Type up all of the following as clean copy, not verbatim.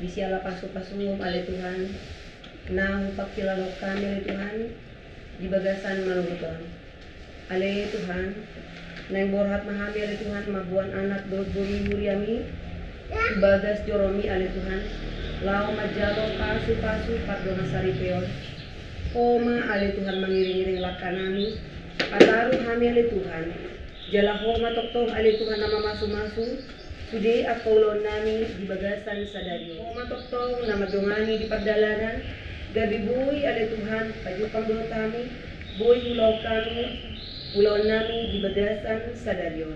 Bisiala pasu-pasungum ale Tuhan, nang pakilalo kami ale Tuhan, di bagasan maluguton. Ale Tuhan, nang borhat mahami ale Tuhan, mabuan anak buri ami, bagas joromi ale Tuhan, lao majalo pasu-pasu patdona saripeon. Homa ale Tuhan mengiring-iring lakanami, ataru hami ale Tuhan, jala homa toktong ale Tuhan nama masu-masu, sudi akaulon nami di bagasan sadario. Homa toktong nama dongani di pagdalanan, gabi buhi ale Tuhan, pajupang dulu kami, buhi ulau kami, ulau nami di bagasan sadario.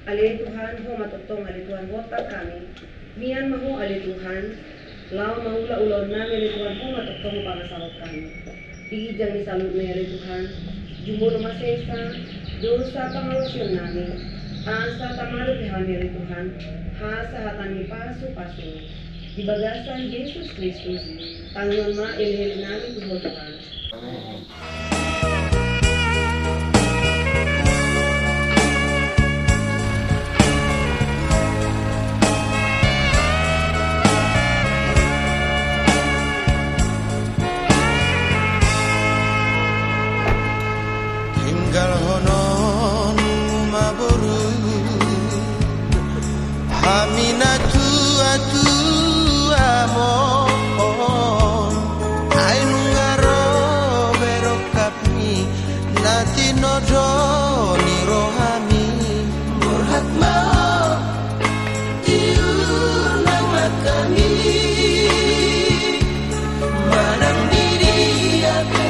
Ale Tuhan, homa toktong ale Tuhan, wota kami, mian mahu ale Tuhan, lao maula ulau nami ale Tuhan, homa toktong pangasawat kami. Diijang ni salut na ale Tuhan, jumbo masesa, dosa pangalusyon nami, asa tamalo kami ale Tuhan, hasa hatani pasu-pasu, di bagasan Yesus Kristus, tangan ma ilhil nami Tuhan. Tinggal honon maboru Haminatu atu amon Ainu ngaro berokapni Nati nodo ni rohami Murhat mau tiur nama kami Manang diri aku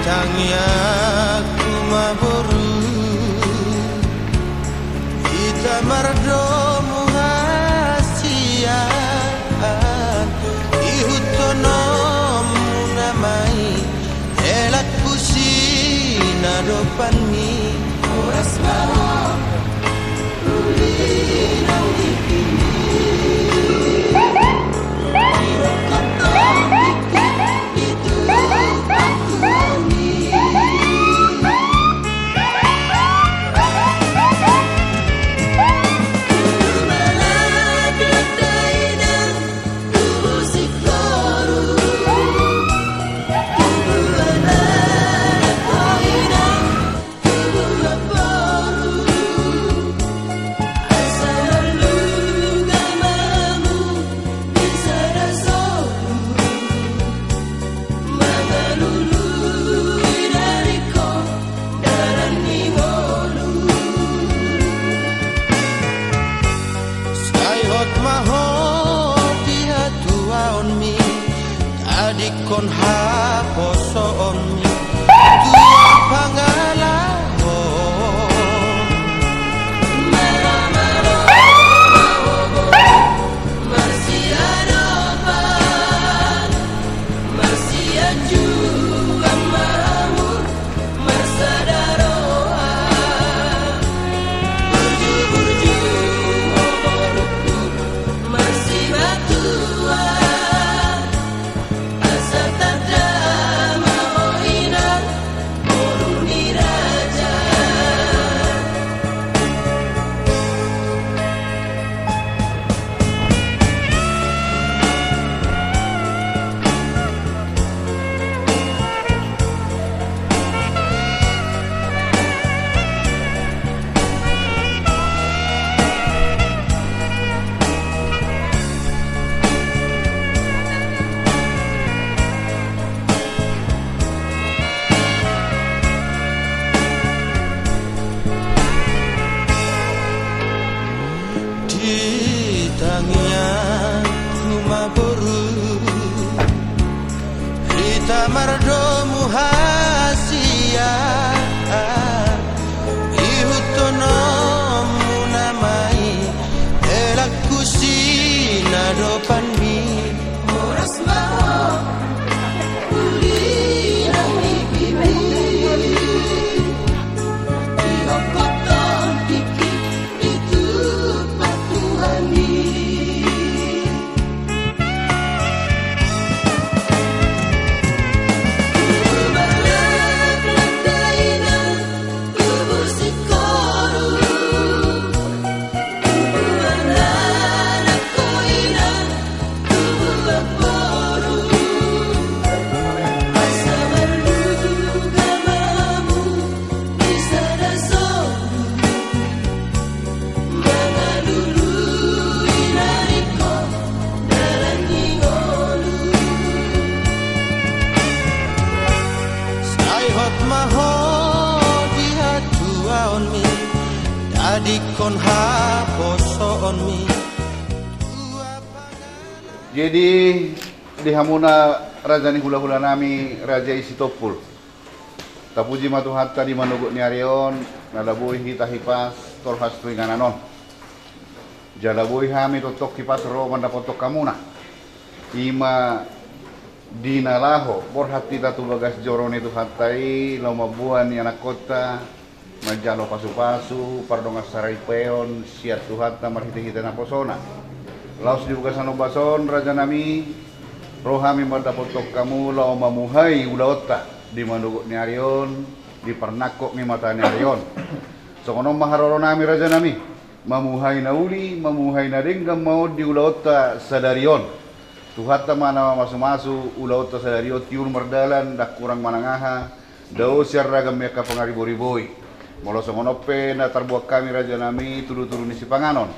tangi aku maboru kita mardomu hasian ihutonom namai elak pusina dopani oras mau ulinang dipini kon haposo omi tua pangalaho malamalo marsiadopan marsiaju amamur marsadaroa burju-burju oboruku marsibatua da Sai hot maho dia tua on mi Dadi kon ha poso on mi Jadi di hamuna raja ni hula-hula nami raja isi topul. Tapuji matuhatta di manuguk ni arion nalabui hita hipas torhas tuingananon. Jalabui hami totok hipas ro mandapotok kamuna. Ima dinalaho borhati tatu bagas jorone tu hatai loma buan anak kota majalo pasu-pasu pardongas sarai peon siat tu hatta marhite-hite naposona. Laos di bukasan obason raja nami rohami madapotok kamu lau mamuhai ulaota di manuguk ni arion di pernakok mi mata ni arion sokono maharoro nami raja nami mamuhai na uli mamuhai na denggam mau di ulaota sadarion tuhatta mana masu-masu ulaota sadarion tiur merdalan dak kurang manangaha dao siar ragam meka pengaribo-riboi molo sokono pe na tarbuak kami raja nami turu-turu ni si panganon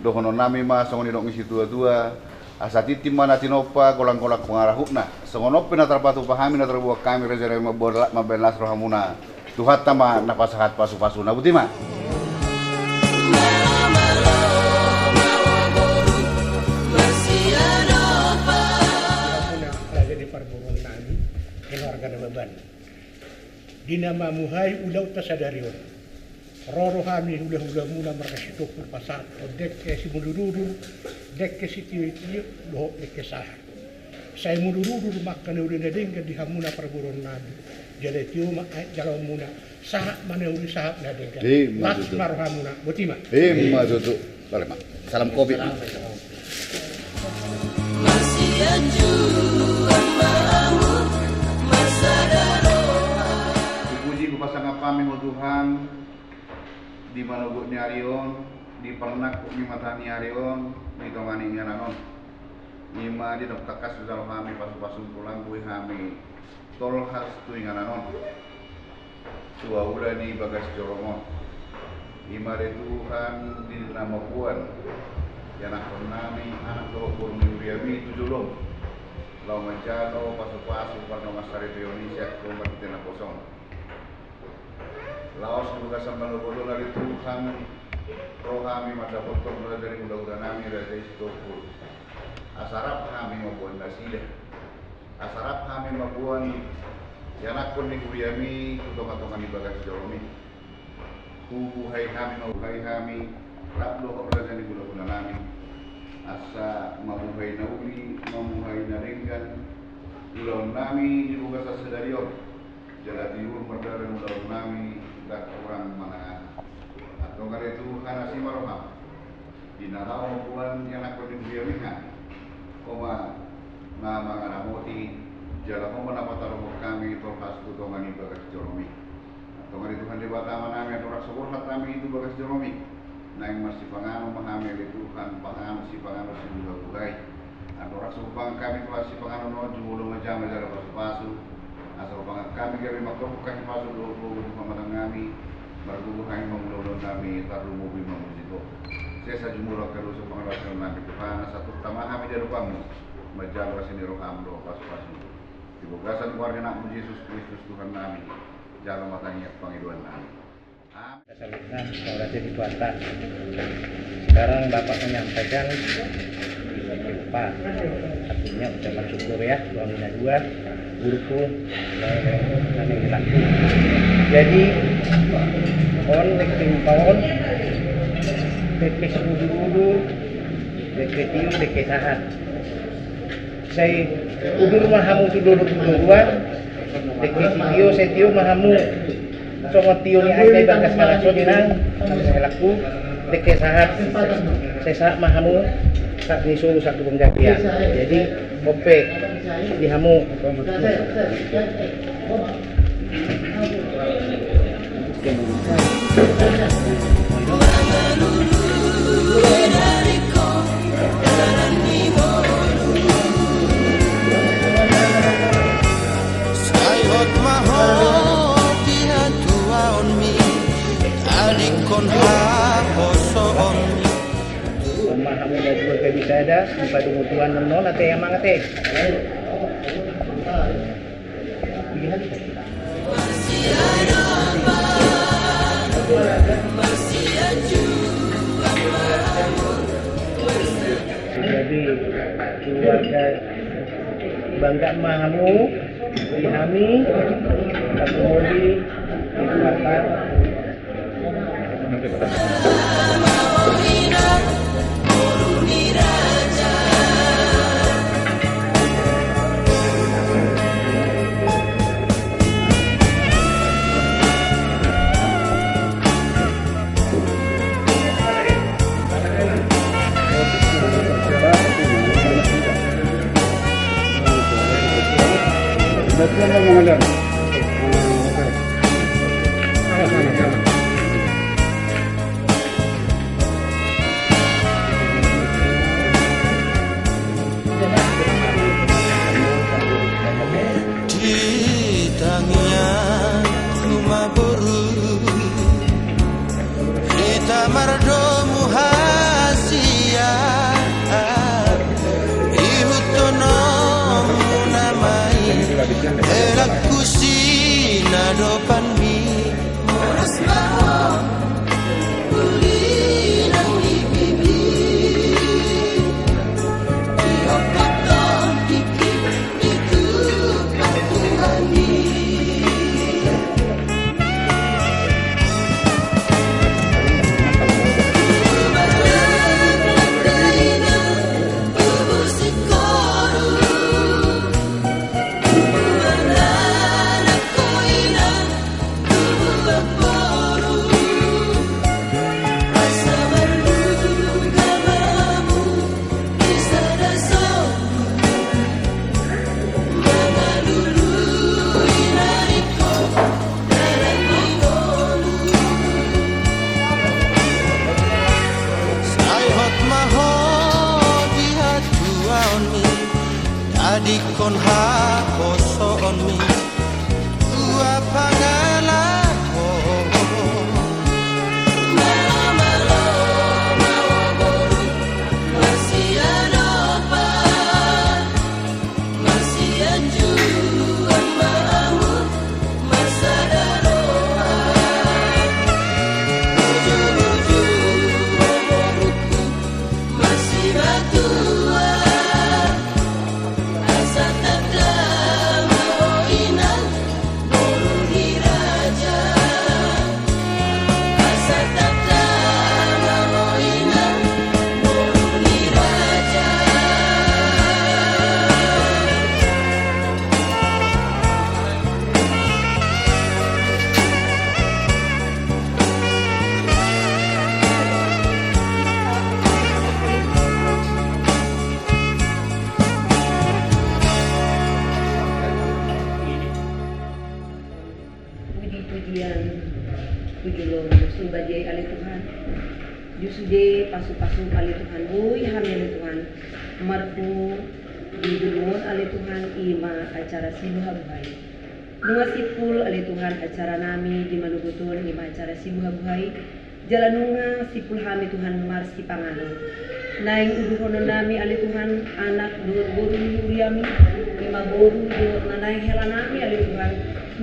dohono nami ma songoni dong isi tua-tua asa titim mana tinopa golang-golang pengarahukna songono pena terpatu pahami na terbuat kami rezerve mabelas rohamuna tuhatta ma napasahat pasu-pasu na butima raja di Parboron nami keluarga beban dinama muhai ulau tasadarion roro kami hula-hula muna mereka pasat dek ke si mulurudur dek ke si tiyo loh dek ke sah saya mulurudur makan udah nadeng di hamuna Parboron nabi jadi tiyo jalan muna sah mana uri sah nadeng las marhamuna botima mazutu boleh mak salam kopi Masih ajuan mamu masa daroha puji kupasang apami ho Tuhan di manuguk ni arion di pernak mi mata ni arion mi tongani ngananon ima di doktakas susal kami pasu-pasu pulang kui kami tol khas tu ngananon tua udah di bagas jorongon ima de Tuhan di nama puan yana nami anak do burung uriami tujulong lau mancano pasu-pasu parno masari Indonesia kumbat tena kosong laos juga sambal bodoh dari Tuhan roh kami mata potong dari mudah-mudahan kami raja istopul asarap kami mabuan nasidah asarap kami mabuan yanak pun ni kuriami tutong-tutongan ibadah sejoromi kubuhai kami mabuhai kami rablo raja ni mudah-mudahan kami asa mabuhai nauli mabuhai narenggan ulang nami dibuka sasedarion jalan tiur merdara ulang nami dak orang mana atau kali itu karena si maroham dinarau bulan yang nak berdirikan koma nama ngamoti jalan mau mendapat taruh kami torhas tutongan ibadah joromi atau kali itu kan debata mana kami atau raksubur kami itu bagas joromi naik masih pangano mahamil itu kan pangano si pangano si buhay atau raksubur kami kelas si pangano no jumulong ngejam jalan pasu-pasu asal pangat kami kami makhluk bukan masuk dulu pematang kami bergubuhan memulung kami taruh mobil memujito saya sajumurah kalau sepangat nabi Tuhan satu utama kami dari kamu majalah sini roham do pas-pas di bogasan keluarga nak Yesus Kristus Tuhan kami jalan matanya pengiduan kami Kesulitan kalau jadi kuasa. Sekarang Bapak menyampaikan bagi 4. Artinya ucapan syukur ya, suaminya 2, guruku kami laku. Jadi on deking paon deke sebudu-budu deke tiu deke sahat. Saya udur mahamu tuduruk dua deke tio saya tio mahamu songot tio ni ay bagas kalaso dinang saya laku deke sahat saya sahat mahamu sak disuruh satu penggapian jadi kope dihamu Mahamu na dua kabisada pada mutuan ng non ate yang mga ate. keluarga Bangga Mahamu di kami Kakumudi di Kuartan. Ditangnya rumah boru kita mardomu hasia ihutono munamai elak kusina dopan mi moras mau bulinang di bibi diopotong dikit itu patuhani Adikon haposo on mi tua pangalako malo mau boru masih anopan masih anjuan mamu masa darohan ujung-ujung boruku masih batua Pujulong sumbajai kali Tuhan Yusude pasu-pasu kali Tuhan Bui hamil Tuhan Marpu Didulungun ali Tuhan Ima acara sibuha-buhai Nunga sipul ali Tuhan acara nami di Manugutun Ima acara sibuha-buhai Jalanunga sipul hami Tuhan marsi pangano Naing uduhono nami ali Tuhan Anak dur boru uriami Ima boru dur nanaing helanami ali Tuhan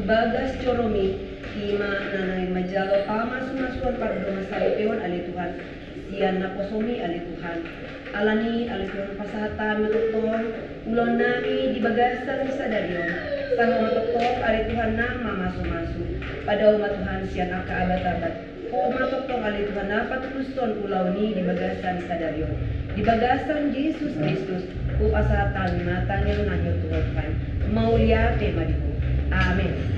Bagas coromi Ima nanay majalo pamas-masuan pardo masalipeon ali Tuhan siyan na posomi ali Tuhan alani ali Tuhan pasahatan matutong ulon nami di bagasan sa darion sango matutong ali Tuhan na mamasu-masu padaw matuhan siyan ang kaabat-abat o matutong ali Tuhan na patuluston ulaw ni di bagasan sa darion di bagasan Jesus Kristus o pasahatan matanyang nanyo Tuhan maulia te madiho. Amen.